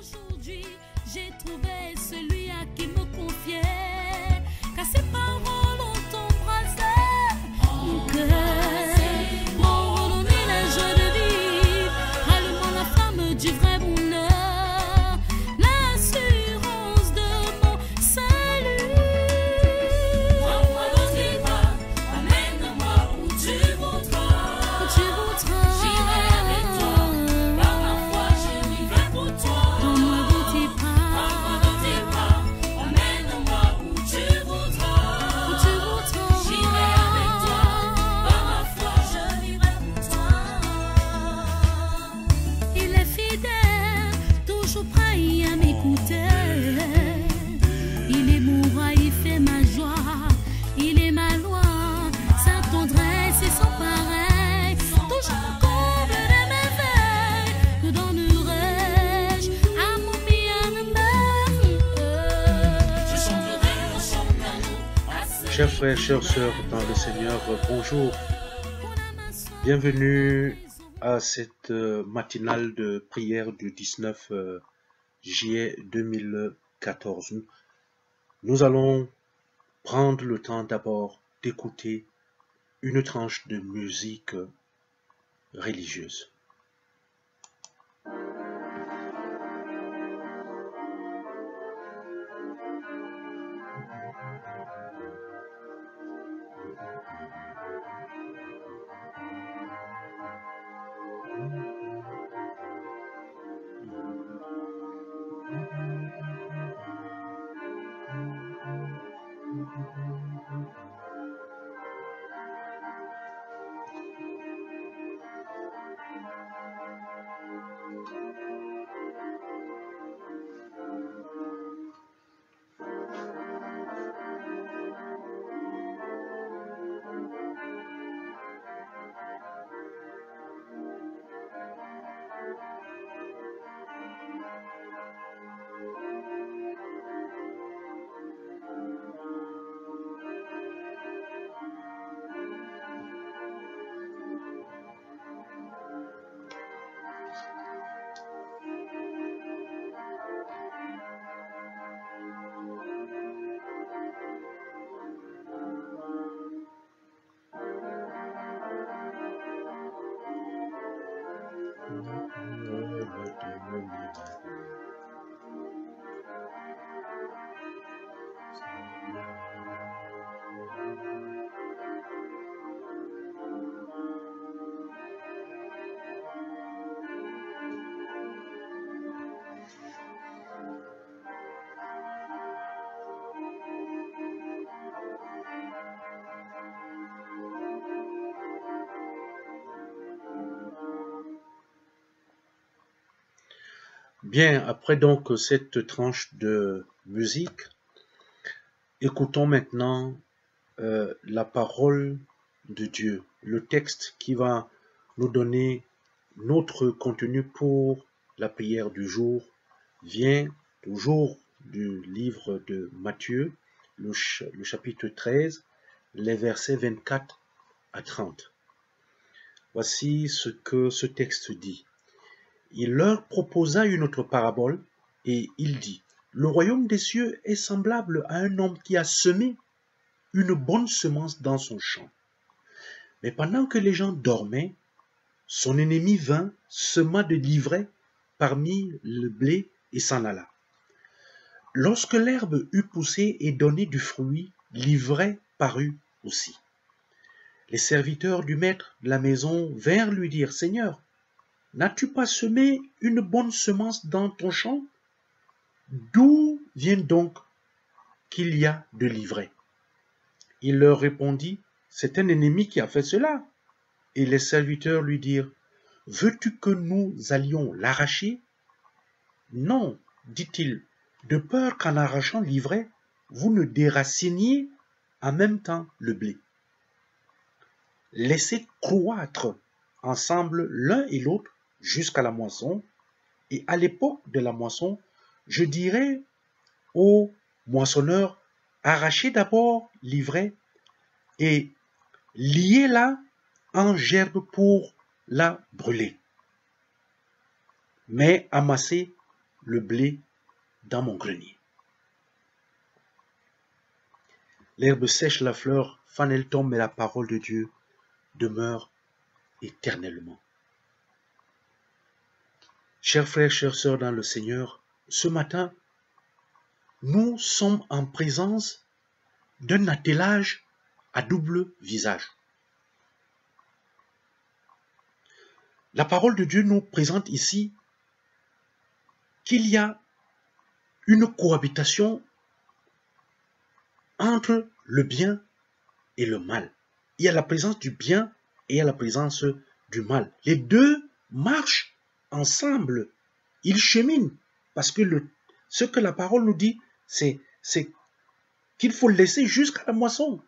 Aujourd'hui, j'ai trouvé celui à qui me confier, car ses paroles ont embrasé mon cœur, m'ont redonné la joie de vivre, allumant la flamme du vrai bonheur, l'assurance de mon salut. Prends-moi dans tes bras, amène-moi où tu voudras. Où tu voudras. J'irai avec toi, par ma foi je vivrai pour toi. Prends-moi dans tes bras, amène-moi où tu voudras. Où tu voudras. J'irai avec toi, par ma foi je vivrai pour toi. Il est fidèle, toujours prêt à m'écouter. Il est mon roi, il fait ma joie, il est ma loi, sa tendresse est sans pareil. Toujours mon comble de merveilles, que donnerai-je à mon bien-aimé? Je chanterai un chant d'amour à ce Chers frères, chères sœurs dans le Seigneur, bonjour. Bienvenue à cette matinale de prière du 19 juillet 2014. Nous allons prendre le temps d'abord d'écouter une tranche de musique religieuse. Bien, après donc cette tranche de musique, écoutons maintenant la parole de Dieu, le texte qui va nous donner notre contenu pour la prière du jour vient toujours du livre de Matthieu, le chapitre 13, les versets 24 à 30. Voici ce que ce texte dit. Il leur proposa une autre parabole et il dit, « Le royaume des cieux est semblable à un homme qui a semé une bonne semence dans son champ. Mais pendant que les gens dormaient, son ennemi vint, sema de l'ivraie parmi le blé et s'en alla. Lorsque l'herbe eut poussé et donné du fruit, l'ivraie parut aussi. Les serviteurs du maître de la maison vinrent lui dire, « Seigneur, n'as-tu pas semé une bonne semence dans ton champ? D'où vient donc qu'il y a de l'ivraie? » Il leur répondit, « C'est un ennemi qui a fait cela. » Et les serviteurs lui dirent, « Veux-tu que nous allions l'arracher? » Non, dit-il, de peur qu'en arrachant l'ivraie, vous ne déraciniez en même temps le blé. Laissez croître ensemble l'un et l'autre jusqu'à la moisson, et à l'époque de la moisson, je dirai aux moissonneurs, arrachez d'abord l'ivraie et liez-la en gerbe pour la brûler. Mais amassez le blé dans mon grenier. L'herbe sèche, la fleur, fanelle tombe, mais la parole de Dieu demeure éternellement. Chers frères, chères sœurs dans le Seigneur, ce matin, nous sommes en présence d'un attelage à double visage. La parole de Dieu nous présente ici qu'il y a une cohabitation entre le bien et le mal. Il y a la présence du bien et il y a la présence du mal. Les deux marchent ensemble. Ils cheminent. Parce que ce que la parole nous dit, c'est qu'il faut laisser jusqu'à la moisson.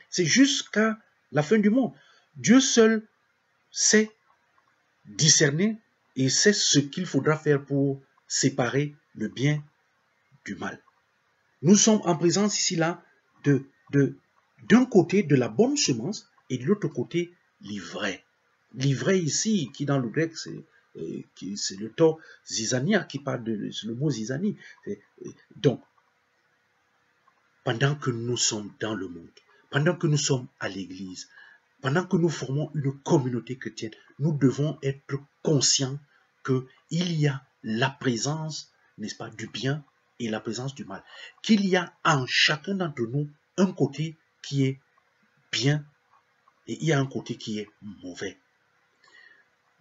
C'est jusqu'à la fin du monde. Dieu seul sait discerner et sait ce qu'il faudra faire pour séparer le bien du mal. Nous sommes en présence ici là d'un côté de la bonne semence et de l'autre côté l'ivraie. L'ivraie ici, qui dans le grec c'est le to zizania qui parle le mot zizanie. Donc, pendant que nous sommes dans le monde, pendant que nous sommes à l'église, pendant que nous formons une communauté chrétienne, nous devons être conscients qu'il y a la présence, n'est-ce pas, du bien et la présence du mal. Qu'il y a en chacun d'entre nous un côté qui est bien et il y a un côté qui est mauvais.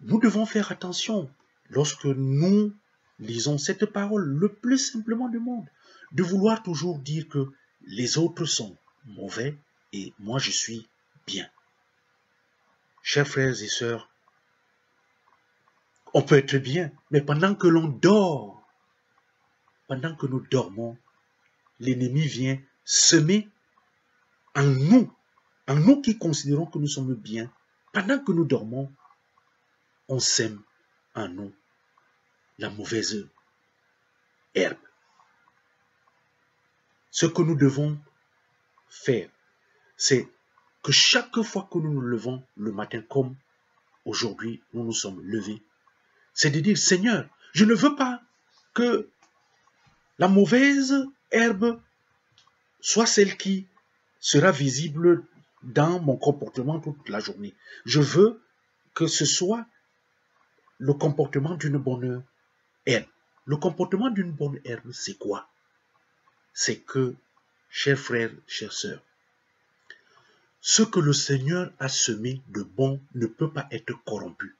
Nous devons faire attention lorsque nous lisons cette parole le plus simplement du monde, de vouloir toujours dire que les autres sont mauvais et moi je suis bien. Chers frères et sœurs, on peut être bien, mais pendant que l'on dort, pendant que nous dormons, l'ennemi vient semer en nous qui considérons que nous sommes bien, pendant que nous dormons, on sème en nous la mauvaise herbe. Ce que nous devons faire, c'est que chaque fois que nous nous levons le matin, comme aujourd'hui nous nous sommes levés, c'est de dire, Seigneur, je ne veux pas que la mauvaise herbe soit celle qui sera visible dans mon comportement toute la journée. Je veux que ce soit le comportement d'une bonne herbe. Le comportement d'une bonne herbe, c'est quoi? C'est que, chers frères, chères sœurs, ce que le Seigneur a semé de bon ne peut pas être corrompu.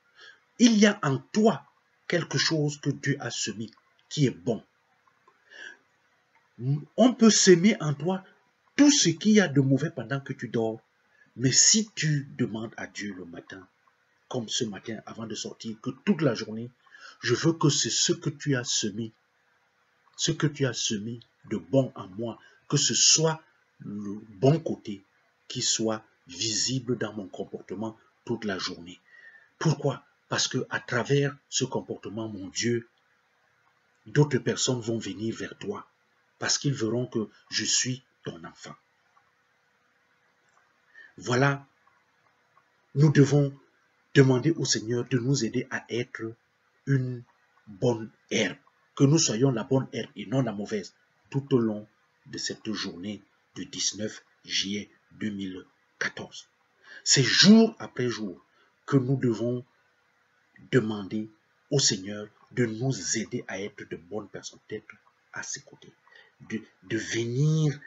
Il y a en toi quelque chose que Dieu a semé qui est bon. On peut s'aimer en toi tout ce qu'il y a de mauvais pendant que tu dors. Mais si tu demandes à Dieu le matin, comme ce matin avant de sortir, que toute la journée, je veux que c'est ce que tu as semé de bon en moi, que ce soit le bon côté qui soit visible dans mon comportement toute la journée. Pourquoi? Parce que à travers ce comportement, mon Dieu, d'autres personnes vont venir vers toi parce qu'ils verront que je suis ton enfant. Voilà, nous devons demander au Seigneur de nous aider à être une bonne herbe, que nous soyons la bonne herbe et non la mauvaise tout au long de cette journée du 19 juillet 2014. C'est jour après jour que nous devons demander au Seigneur de nous aider à être de bonnes personnes, d'être à ses côtés, de venir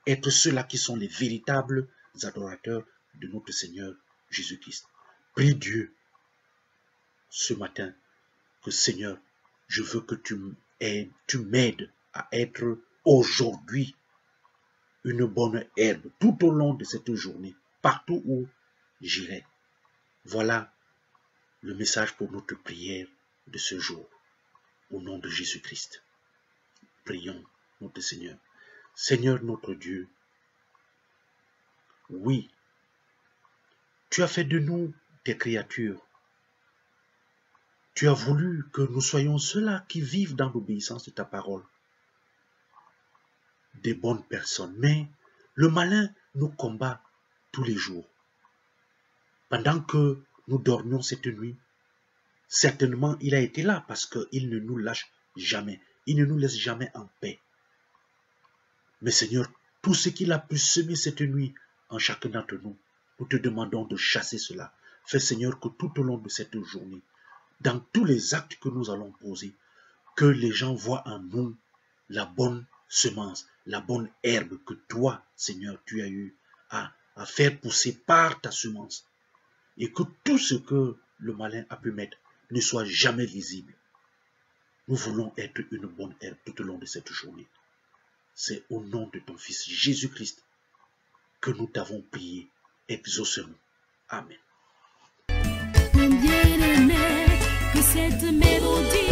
être ceux-là qui sont les véritables adorateurs de notre Seigneur Jésus-Christ. Prie Dieu ce matin que Seigneur, je veux que tu m'aides à être aujourd'hui une bonne herbe tout au long de cette journée, partout où j'irai. Voilà le message pour notre prière de ce jour. Au nom de Jésus-Christ, prions notre Seigneur. Seigneur notre Dieu, oui, tu as fait de nous tes créatures. Tu as voulu que nous soyons ceux-là qui vivent dans l'obéissance de ta parole. Des bonnes personnes. Mais le malin nous combat tous les jours. Pendant que nous dormions cette nuit, certainement il a été là parce qu'il ne nous lâche jamais. Il ne nous laisse jamais en paix. Mais Seigneur, tout ce qu'il a pu semer cette nuit en chacun d'entre nous, nous te demandons de chasser cela. Fais Seigneur que tout au long de cette journée, dans tous les actes que nous allons poser, que les gens voient en nous la bonne semence, la bonne herbe que toi, Seigneur, tu as eu à faire pousser par ta semence. Et que tout ce que le malin a pu mettre ne soit jamais visible. Nous voulons être une bonne herbe tout au long de cette journée. C'est au nom de ton Fils Jésus-Christ que nous t'avons prié. Exauce-nous. Amen. Bien aimé, que cette mélodie